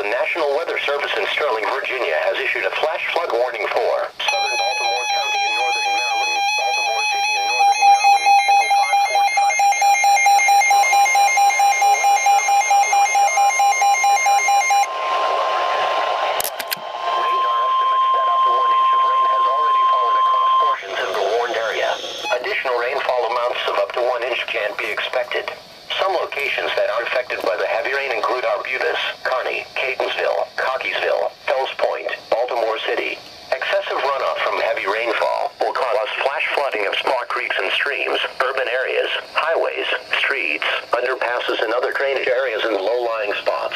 The National Weather Service in Sterling, Virginia has issued a flash flood warning for southern Baltimore County in northern Maryland, Baltimore City in northern Maryland, until 5:45 p.m. Radar estimates that up to 1 inch of rain has already fallen across portions of the warned area. Additional rainfall amounts of up to 1 inch can be expected. Some locations that are affected by the heavy rain include Arbutus, Kearney, Catonsville, Cockeysville, Fells Point, Baltimore City. Excessive runoff from heavy rainfall will cause flash flooding of small creeks and streams, urban areas, highways, streets, underpasses, and other drainage areas in low-lying spots.